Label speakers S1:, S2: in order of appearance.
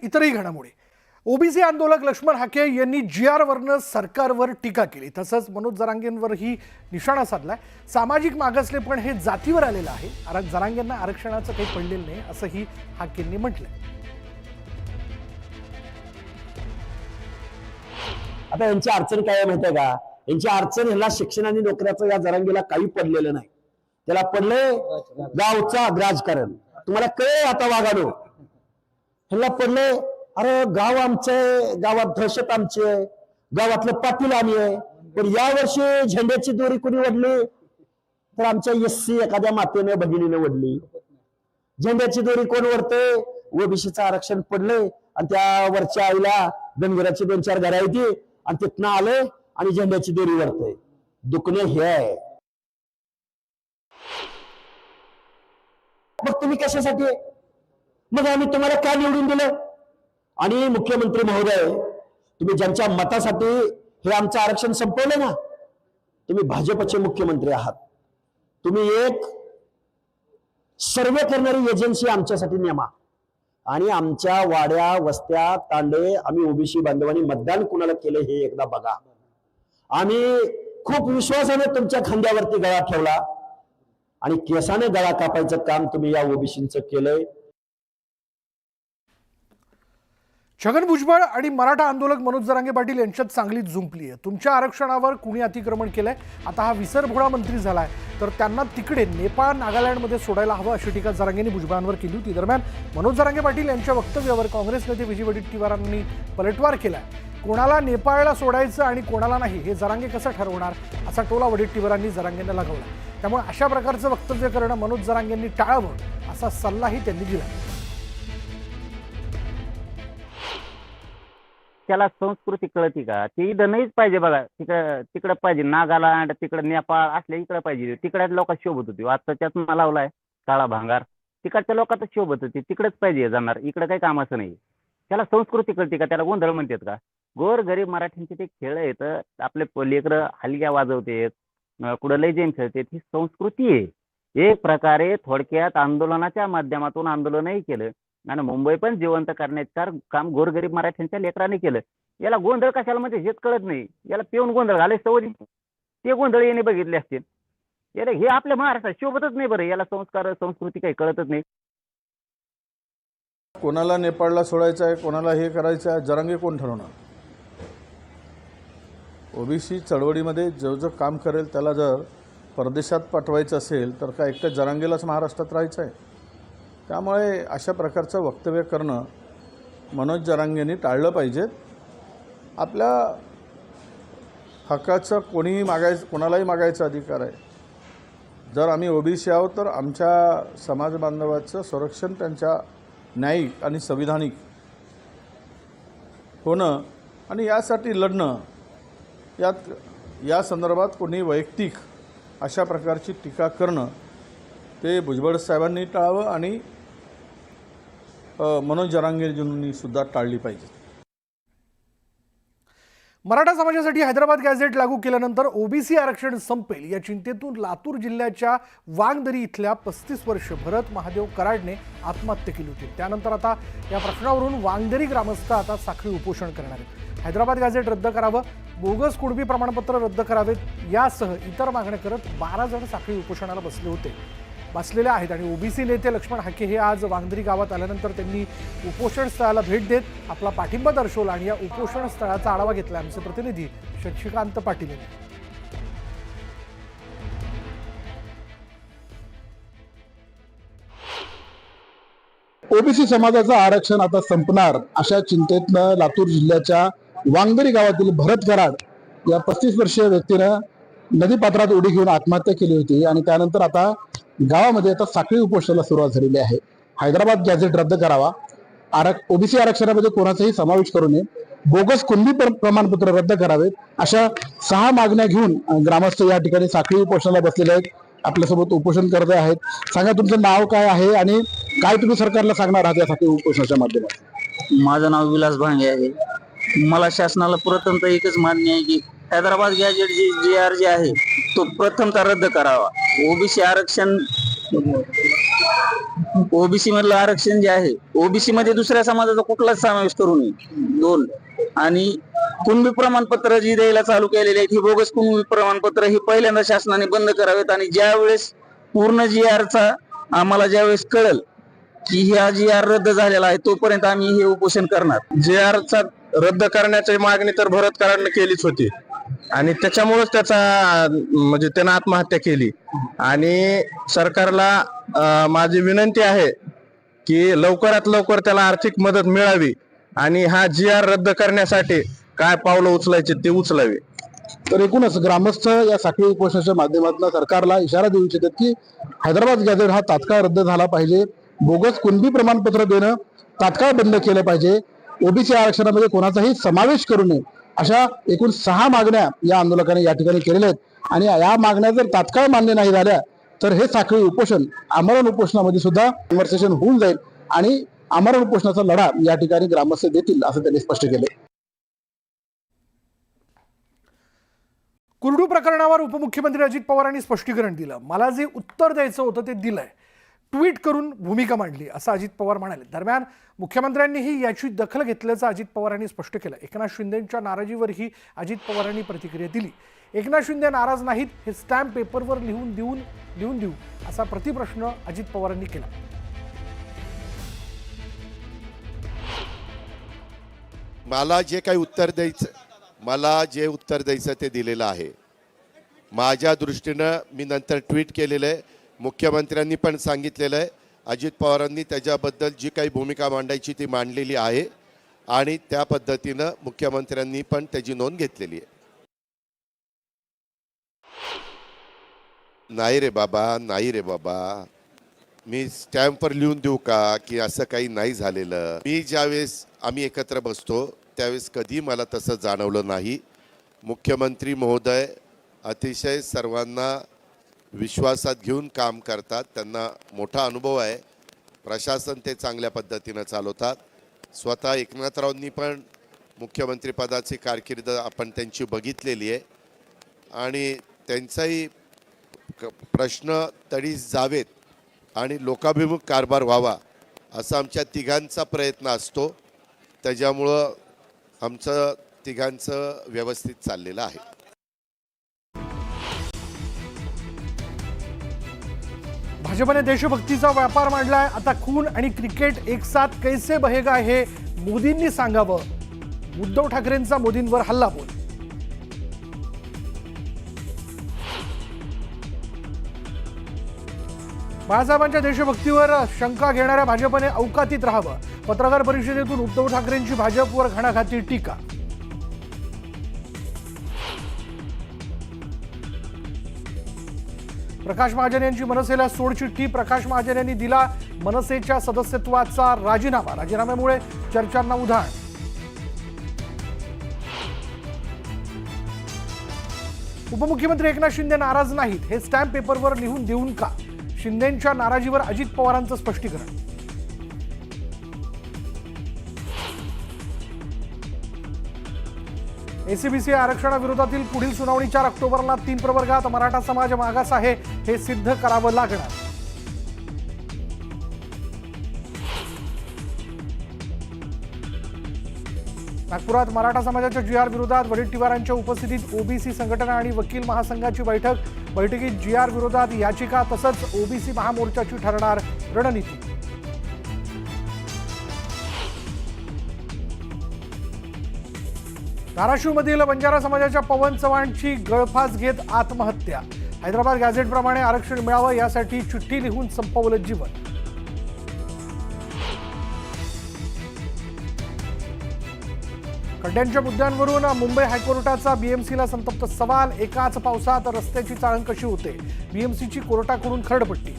S1: इतरही घडामोडी। ओबीसी आंदोलक लक्ष्मण हाके यांनी GR वरनं सरकारवर टीका केली, तसंच मनोज जरांगेंवरही निशाणा साधलाय। सामाजिक मागासलेपण हे जातीवर आलेलं आहे, जरांगेंना आरक्षणाचं काही पडलेलं नाही असंही हाकेंनी म्हटलंय।
S2: आता यांची अडचण काय माहिती आहे का? यांची अडचण ह्याला शिक्षण आणि नोकऱ्याचं या जरांगीला काही पडलेलं नाही। त्याला पडलंय गावचा राजकारण। तुम्हाला कळे आता वागानो ह्याला पडलंय, अरे गाव आमचे, गावात दहशत आमची आहे, गावातलं पाटील आम्ही आहे। पण यावर्षी झेंड्याची दोरी कोणी ओढली तर आमच्या SC एखाद्या मातेने भगिनीने ओढली। झेंड्याची दोरी कोण ओढते? ओबीसीचं आरक्षण पडलंय आणि त्या वरच्या आईला धनगराची 2-4 घरं आहे ती आणि तिथनं आले आणि झेंड्याची दोरी वरते। दुखणे हे आहे। मग तुम्ही कशासाठी? मग आम्ही तुम्हाला का निवडून दिलं? आणि मुख्यमंत्री महोदय, तुम्ही ज्यांच्या मतासाठी हे आमचं आरक्षण संपवलं ना, तुम्ही भाजपचे मुख्यमंत्री आहात। तुम्ही एक सर्वे करणारी एजन्सी आमच्यासाठी नेमा आणि आमच्या वाड्या वस्त्या तांडे आम्ही ओबीसी बांधवांनी मतदान कुणाला केलं हे एकदा बघा। आम्ही खूप विश्वासाने तुमच्या खांद्यावरती गळा ठेवला आणि केसाने गळा कापायचं काम तुम्ही या ओबीसींचं केलंय।
S1: छगन भुजबळ आणि मराठा आंदोलक मनोज जरांगे पाटील यांच्यात चांगलीच जुंपली आहे। तुमच्या आरक्षणावर कुणी अतिक्रमण केलंय, आता हा विसरभोळा मंत्री झालाय तर त्यांना तिकडे नेपाळ नागालँडमध्ये सोडायला हवं अशी टीका जरांगेंनी भुजबळांवर केली होती। दरम्यान मनोज जरांगे पाटील यांच्या वक्तव्यावर काँग्रेस नेते विजय वडेट्टीवारांनी पलटवार केलाय। कोणाला नेपाळला सोडायचं आणि कोणाला नाही हे जरांगे कसं ठरवणार असा टोला वडेट्टीवारांनी जरांगेंना लगावला। त्यामुळे अशा प्रकारचं वक्तव्य करणं मनोज जरांगेंनी टाळावं असा सल्लाही त्यांनी दिला।
S3: त्याला संस्कृती कळती का? ती इथं नाहीच पाहिजे बघा। तिकडं पाहिजे नागालँड, तिकडं नेपाळ असल्या इकडं पाहिजे। तिकडच्या लोकांत शोभत होती, आता त्यात लावलाय काळा भांगार, तिकडच्या लोकांत शोभत होती, तिकडेच पाहिजे जाणार, इकडं काही कामाचं नाही। त्याला संस्कृती कळती का? त्याला गोंधळ म्हणतात का? गोर गरीब मराठ्यांचे ते खेळ आहेत, आपले लेकरं हलग्या वाजवतेत, कुठं लय जेम खेळतात, ही संस्कृती आहे। एक प्रकारे थोडक्यात आंदोलनाच्या माध्यमातून आंदोलनही केलं आणि मुंबई पण जिवंत करण्याचं काम गोरगरीब मराठ्यांच्या लेकरांनी केलं। याला गोंधळ कशाला म्हणजे हेच कळत नाही। याला पिऊन गोंधळ घालाय सवय, ते गोंधळ याने बघितले असतील। याला हे आपल्या महाराष्ट्रात शोभतच नाही बरं, याला संस्कार संस्कृती काही कळतच नाही।
S4: कोणाला नेपाळला सोडायचं आहे, कोणाला हे करायचं आहे, जरांगे कोण ठरवणार? ओबीसी चळवळीमध्ये जो काम करेल त्याला जर परदेशात पाठवायचं असेल तर काय एकट्या जरांगेलाच महाराष्ट्रात राहायचं आहे? त्यामुळे अशा प्रकारचं वक्तव्य करणं मनोज जरांगेंनी टाळलं पाहिजे। आपल्या हक्काचं कोणालाही मागायचा अधिकार आहे। जर आम्ही ओबीसी आहोत तर आमच्या समाज बांधवाचं संरक्षण त्यांच्या न्यायिक आणि संविधानिक होणं आणि यासाठी लढणं, या संदर्भात कोणी वैयक्तिक अशा प्रकारची टीका करणं ते भुजबळ साहेबांनी टाळावं आणि मनोज जरांगेंनी सुद्धा टाळली पाहिजे।
S1: मराठा समाजासाठी हैदराबाद गॅझेट लागू केल्यानंतर ओबीसी आरक्षण संपेल या चिंतेतून लातूर जिल्ह्याच्या वांगदरी इथल्या 35 वर्ष भरत महादेव कराडने आत्महत्या केली होती। त्यानंतर आता या प्रश्नावरून वांगदरी ग्रामस्थ आता साखळी उपोषण करणार आहेत। हैदराबाद गॅझेट रद्द करावं, बोगस कुणबी प्रमाणपत्र रद्द करावेत यासह इतर मागण्या करत 12 जण साखळी उपोषणाला बसलेले आहेत। आणि ओबीसी नेते लक्ष्मण हाके हे आज वांगदरी गावात आल्यानंतर त्यांनी उपोषण स्थळाला भेट देत आपला पाठिंबा दर्शवला आणि या उपोषण स्थळाचा आढावा घेतला। आमचे प्रतिनिधी शशिकांत पाटील यांनी।
S5: ओबीसी समाजाचं आरक्षण आता संपणार अशा चिंतेतनं लातूर जिल्ह्याच्या वांगदरी गावातील भरत कराड या 35 वर्षीय व्यक्तीनं नदीपात्रात उडी घेऊन आत्महत्या केली होती आणि त्यानंतर आता गावामध्ये आता साखळी उपोषणाला सुरुवात झालेली आहे। हैदराबाद गॅझेट रद्द करावा, ओबीसी आरक्षणामध्ये कोणाचाही समावेश करू नये, बोगस कुणबी प्रमाणपत्र रद्द करावेत, अशा 6 मागण्या घेऊन ग्रामस्थ या ठिकाणी साखळी उपोषणाला बसलेले आहेत। आपल्यासोबत उपोषण करते आहेत। सांगा तुमचं नाव काय आहे आणि काय तुम्ही सरकारला सांगणार आहात या साखळी उपोषणाच्या माध्यमातून?
S6: माझं नाव विलास भांगे आहे। मला शासनाला प्रथमतः एकच मान्य आहे की हैदराबाद गॅझेट GR जे आहे तो प्रथमतः रद्द करावा। ओबीसी आरक्षण ओबीसी मधलं आरक्षण जे आहे, ओबीसी मध्ये दुसऱ्या समाजाचा कुठलाच समावेश करू नये. 2 आणि कुणबी प्रमाणपत्र जी द्यायला चालू केलेली आहेत, ही बोगस कुणबी प्रमाणपत्र ही पहिल्यांदा शासनाने बंद करावेत. आणि ज्यावेळेस पूर्ण GRचा आम्हाला ज्यावेळेस कळेल की ह्या GR रद्द झालेला आहे, तोपर्यंत आम्ही हे उपोषण करणार.
S7: GRचा रद्द करण्याची मागणी तर भरत कराडने केलीच होती आणि त्याच्यामुळेच त्याचा म्हणजे त्यानं आत्महत्या केली. आणि सरकारला माझी विनंती आहे की लवकरात लवकर त्याला आर्थिक मदत मिळावी आणि हा GR रद्द करण्यासाठी काय पावलं उचलायचे ते उचलावे.
S5: तर एकूणच ग्रामस्थ या साखळी उपोषणाच्या माध्यमातून सरकारला इशारा देऊ इच्छितात की हैदराबाद गॅझेट हा तात्काळ रद्द झाला पाहिजे. बोगस कुणबी प्रमाणपत्र देणं तात्काळ बंद केलं पाहिजे. ओबीसी आरक्षणामध्ये कोणाचाही समावेश करू नये, अशा एकूण 6 मागण्या या आंदोलकांनी या ठिकाणी केलेल्या आहेत. आणि या मागण्या जर तात्काळ मान्य नाही झाल्या तर हे साखळी उपोषण आमरण उपोषणामध्ये सुद्धा कन्व्हर्सेशन होऊन जाईल आणि आमरण उपोषणाचा लढा या ठिकाणी ग्रामस्थ देतील असं त्यांनी स्पष्ट केले.
S1: कुरडू प्रकरणावर उपमुख्यमंत्री अजित पवारांनी स्पष्टीकरण दिलं. मला जे उत्तर द्यायचं होतं ते दिलंय. ट्विट करून भूमिका मांडली असं अजित पवार म्हणाले. दरम्यान मुख्यमंत्र्यांनीही याची दखल घेतल्याचं अजित पवारांनी स्पष्ट केलं. एकनाथ शिंदेंच्या नाराजीवरही अजित पवारांनी प्रतिक्रिया दिली. एकनाथ शिंदे नाराज नाहीत हे स्टॅम्प पेपरवर लिहून देऊ असा प्रतिप्रश्न अजित पवारांनी केला.
S8: मला जे उत्तर द्यायचं ते दिलेलं आहे. माझ्या दृष्टीनं मी नंतर ट्विट केलेलं आहे. मुख्यमंत्र्यांनी पण सांगितलेलं आहे. अजित पवारांनी त्याच्याबद्दल जी काही भूमिका मांडायची ती मांडलेली आहे आणि त्या पद्धतीनं मुख्यमंत्र्यांनी पण त्याची नोंद घेतलेली आहे. नाही रे बाबा, मी स्टॅम्पवर लिहून देऊ का की असं काही नाही झालेलं. मी ज्यावेळेस आम्ही एकत्र बसतो त्यावेळेस कधी मला तसं जाणवलं नाही. मुख्यमंत्री महोदय अतिशय सर्वांना विश्वासात घेऊन काम करतात. त्यांना मोठा अनुभव आहे. प्रशासन ते चांगल्या पद्धतीनं चालवतात. स्वतः एकनाथरावांनी पण मुख्यमंत्रीपदाची कारकीर्द आपण त्यांची बघितलेली आहे आणि त्यांचाही प्रश्न तडीस जावेत आणि लोकाभिमुख कारभार व्हावा असा आमच्या तिघांचा प्रयत्न असतो. त्याच्यामुळं आमचं तिघांचं व्यवस्थित चाललेलं आहे.
S1: भाजपने देशभक्तीचा व्यापार मांडलाय. आता खून आणि क्रिकेट एक साथ कैसे बहेगा हे मोदींनी सांगावं. उद्धव ठाकरेंचा मोदींवर हल्लाबोल. बाळासाहेबांच्या देशभक्तीवर शंका घेणाऱ्या भाजपने अवकातीत राहावं. पत्रकार परिषदेतून उद्धव ठाकरेंची भाजपवर घणाघाती टीका. प्रकाश महाजन यांची मनसेला सोडचिठ्ठी. प्रकाश महाजन यांनी दिला मनसेच्या सदस्यत्वाचा राजीनामा. राजीनाम्यामुळे चर्चांना उधाण. उपमुख्यमंत्री एकनाथ शिंदे नाराज नाहीत हे स्टॅम्प पेपरवर लिहून देऊन का? शिंदेंच्या नाराजीवर अजित पवारांचं स्पष्टीकरण. एसीबीसी आरक्षणाविरोधातील पुढील सुनावणी 4 ऑक्टोबरला 3 प्रवर्गात. मराठा समाज मागास आहे हे सिद्ध करावं लागणार. नागपुरात मराठा समाजाच्या GR विरोधात वडेट्टीवारांच्या उपस्थितीत ओबीसी संघटना आणि वकील महासंघाची बैठक. बैठकीत GR विरोधात याचिका तसंच ओबीसी महामोर्चाची ठरणार रणनीती. धाराशिवमधील बंजारा समाजाच्या पवन चव्हाणची गळफास घेत आत्महत्या. हैदराबाद गॅझेटप्रमाणे आरक्षण मिळावं यासाठी चिठ्ठी लिहून संपवलं जीवन. खड्ड्यांच्या मुद्द्यांवरून मुंबई हायकोर्टाचा बीएमसीला संतप्त सवाल. एकाच पावसात रस्त्याची चाळण कशी होते? बीएमसीची कोर्टाकडून खरडपट्टी.